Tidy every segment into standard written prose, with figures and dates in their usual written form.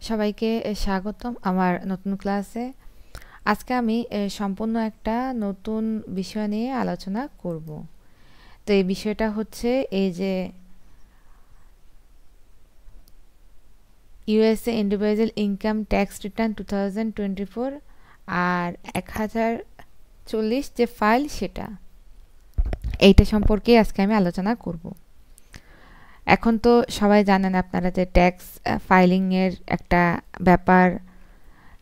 সবাইকে স্বাগতম আমার নতুন ক্লাসে। আজকে আমি সম্পূর্ণ একটা নতুন বিষয় নিয়ে আলোচনা করব। তো এই বিষয়টা হচ্ছে এই যে USA individual income tax return 2024 আর 1040 যে ফাইল সেটা এইটা সম্পর্কে আজকে আমি আলোচনা করব। এখন তো সবাই জানেন আপনারা যে ট্যাক্স ফাইলিংয়ের একটা ব্যাপার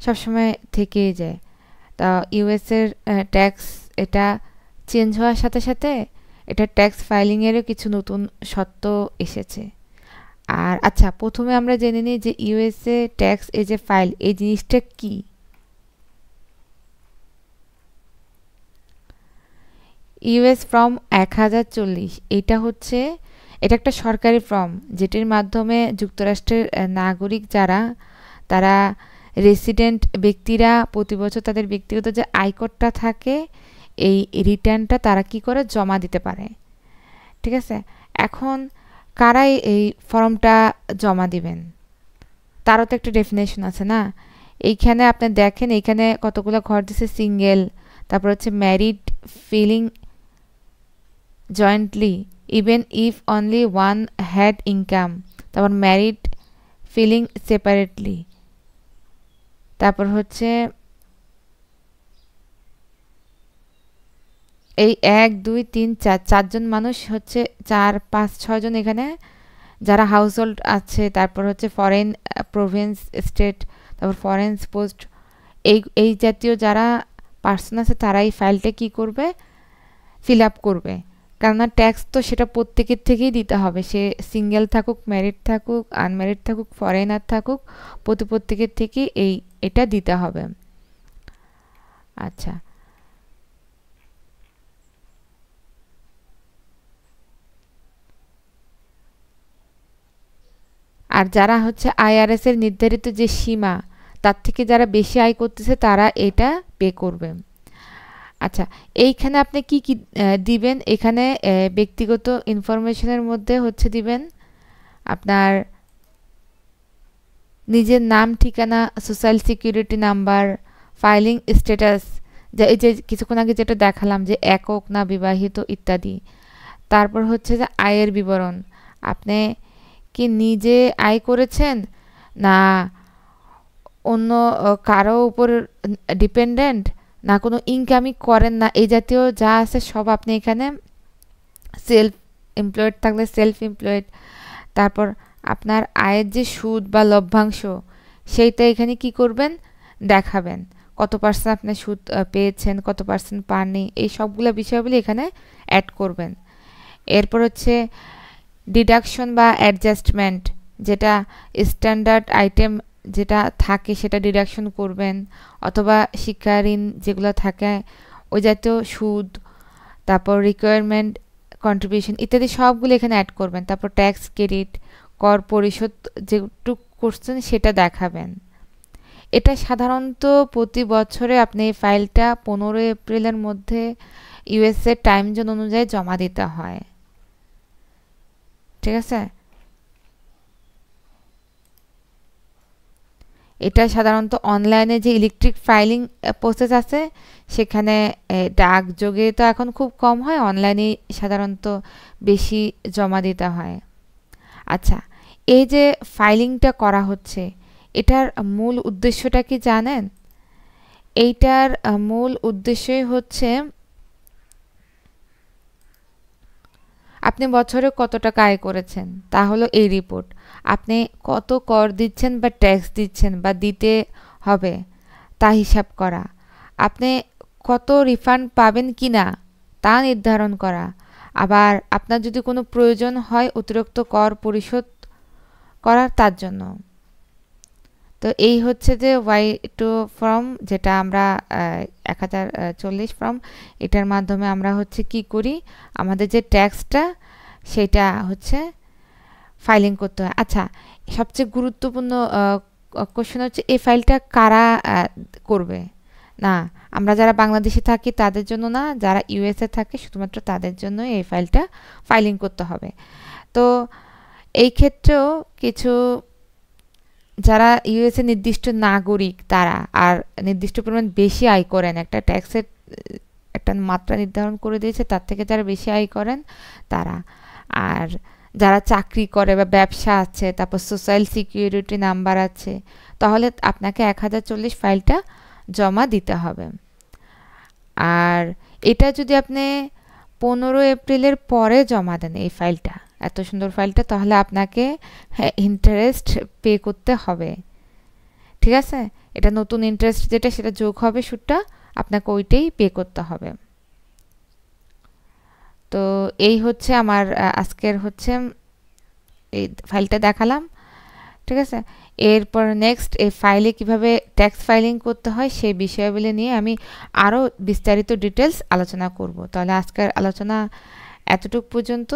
সবসময় থেকেই যায়। তা ইউএসের ট্যাক্স এটা চেঞ্জ হওয়ার সাথে সাথে এটা ট্যাক্স ফাইলিংয়েরও কিছু নতুন শর্ত এসেছে। আর আচ্ছা, প্রথমে আমরা জেনে নিই যে ইউএসএ ট্যাক্স এই যে ফাইল এই জিনিসটা কি। ইউএস ফর্ম 1040 এটা একটা সরকারি ফর্ম যেটির মাধ্যমে যুক্তরাষ্ট্রের নাগরিক যারা তারা রেসিডেন্ট ব্যক্তিরা প্রতি বছর তাদের ব্যক্তিগত যে আয়করটা থাকে এই রিটার্নটা তারা কি করে জমা দিতে পারে। ঠিক আছে, এখন কারাই এই ফর্মটা জমা দিবেন তারও তো একটা ডেফিনেশন আছে না। এইখানে আপনি দেখেন এইখানে কতগুলো ঘর দিছে, সিঙ্গেল, তারপর হচ্ছে married, filing jointly even if only one had income, তারপর ম্যারিড ফিলিং সেপারেটলি, তারপর হচ্ছে এই 1 2 3 4 চারজন মানুষ হচ্ছে 4 5 6 জন এখানে যারা হাউসহোল্ড আছে, তারপর হচ্ছে ফরেন প্রভিন্স স্টেট, তারপর ফরেন পোস্ট, এই জাতীয় যারা পার্সন আছে তারা এই ফাইলটা কি করবে, ফিল আপ করবে। কেননা ট্যাক্স তো সেটা প্রত্যেকের থেকেই দিতে হবে, সে সিঙ্গেল থাকুক, ম্যারিড থাকুক, আনম্যারিড থাকুক, ফরেনার থাকুক, প্রত্যেকের থেকেই এটা দিতে হবে। আচ্ছা, আর যারা হচ্ছে আইআরএস এর নির্ধারিত যে সীমা তার থেকে যারা বেশি আয় করতেছে তারা এটা পে করবে। আচ্ছা, এইখানে আপনি কি কি দিবেন, এখানে ব্যক্তিগত ইনফরমেশনের মধ্যে হচ্ছে দিবেন আপনার নিজের নাম, ঠিকানা, social security number, filing status, এই যে কিছুক্ষণ আগে যেটা দেখালাম যে একক না বিবাহিত ইত্যাদি। তারপর হচ্ছে যে আয়ের বিবরণ, আপনি কি নিজে আয় করেছেন না অন্য কারো উপর ডিপেন্ডেন্ট, না কোনো ইনকামই করেন না, এই জাতীয় যা আছে সব আপনি এখানে, সেলফ এমপ্লয়েড থাকলে সেলফ এমপ্লয়েড, তারপর আপনার আয়ের যে সুদ বা লভ্যাংশ সেইটা এখানে কি করবেন, দেখাবেন কত পার্সেন্ট আপনি সুদ পেয়েছেন, কত পার্সেন্ট পাননি, এই সবগুলো বিষয়গুলি এখানে অ্যাড করবেন। এরপর হচ্ছে ডিডাকশন বা অ্যাডজাস্টমেন্ট, যেটা স্ট্যান্ডার্ড আইটেম যেটা থাকে সেটা ডিডাকশন করবেন, অথবা শিক্ষা ঋণ যেগুলো থাকে ওই জাতীয় সুদ, তারপর রিকোয়ারমেন্ট কন্ট্রিবিউশন ইত্যাদি সবগুলো এখানে অ্যাড করবেন। তারপর ট্যাক্স ক্রেডিট, কর পরিশোধ যেটুকু করছেন সেটা দেখাবেন। এটা সাধারণত প্রতি বছরে আপনি এই ফাইলটা 15 এপ্রিলের মধ্যে ইউএসএ টাইম জোন অনুযায়ী জমা দিতে হয়। ঠিক আছে, এটা সাধারণত অনলাইনে যে ইলেকট্রিক ফাইলিং প্রসেস আছে সেখানে ডাকযোগে তো এখন খুব কম হয়, অনলাইনে সাধারণত বেশি জমা দিতে হয়। আচ্ছা, এই যে ফাইলিংটা করা হচ্ছে এটার মূল উদ্দেশ্যটা কি জানেন? এইটার মূল উদ্দেশ্যই হচ্ছে আপনি বছরে কত টাকা আয় করেছেন তা হলো এই রিপোর্ট, আপনি কত কর দিচ্ছেন বা ট্যাক্স দিচ্ছেন বা দিতে হবে তা হিসাব করা, আপনি কত রিফান্ড পাবেন কি না তা নির্ধারণ করা, আবার আপনার যদি কোনো প্রয়োজন হয় অতিরিক্ত কর পরিশোধ করার তার জন্য। তো এই হচ্ছে যে ওয়াই টু ফর্ম, যেটা আমরা 1040 ফর্ম, এটার মাধ্যমে আমরা হচ্ছে কি করি, আমাদের যে ট্যাক্সটা সেটা হচ্ছে ফাইলিং করতে হয়। আচ্ছা, সবচেয়ে গুরুত্বপূর্ণ কোশ্চেন হচ্ছে এই ফাইলটা কারা করবে। না, আমরা যারা বাংলাদেশে থাকি তাদের জন্য না, যারা ইউএসএ থাকে শুধুমাত্র তাদের জন্য এই ফাইলটা ফাইলিং করতে হবে। তো এই ক্ষেত্রেও কিছু যারা ইউএসএ নির্দিষ্ট নাগরিক তারা আর নির্দিষ্ট পরিমাণ বেশি আয় করেন, একটা ট্যাক্সের একটা মাত্রা নির্ধারণ করে দিয়েছে, তার থেকে যারা বেশি আয় করেন তারা। আর যারা চাকরি করে বা ব্যবসা আছে, তারপর সোশ্যাল সিকিউরিটি নাম্বার আছে, তাহলে আপনাকে 1040 ফাইলটা জমা দিতে হবে। আর এটা যদি আপনি 15 এপ্রিলের পরে জমা দেন এই ফাইলটা, এত সুন্দর ফাইলটা, তাহলে আপনাকে ইন্টারেস্ট পে করতে হবে। ঠিক আছে, এটা নতুন ইন্টারেস্ট যেটা সেটা যোগ হবে সুদটা, আপনাকে ওইটাই পে করতে হবে। তো এই হচ্ছে আমার আজকের হচ্ছে এই ফাইলটা দেখালাম। ঠিক আছে, এরপর নেক্সট এই ফাইলে কিভাবে ট্যাক্স ফাইলিং করতে হয় সেই বিষয়গুলি নিয়ে আমি আরও বিস্তারিত ডিটেলস আলোচনা করব। তাহলে আজকের আলোচনা এতটুকু পর্যন্ত।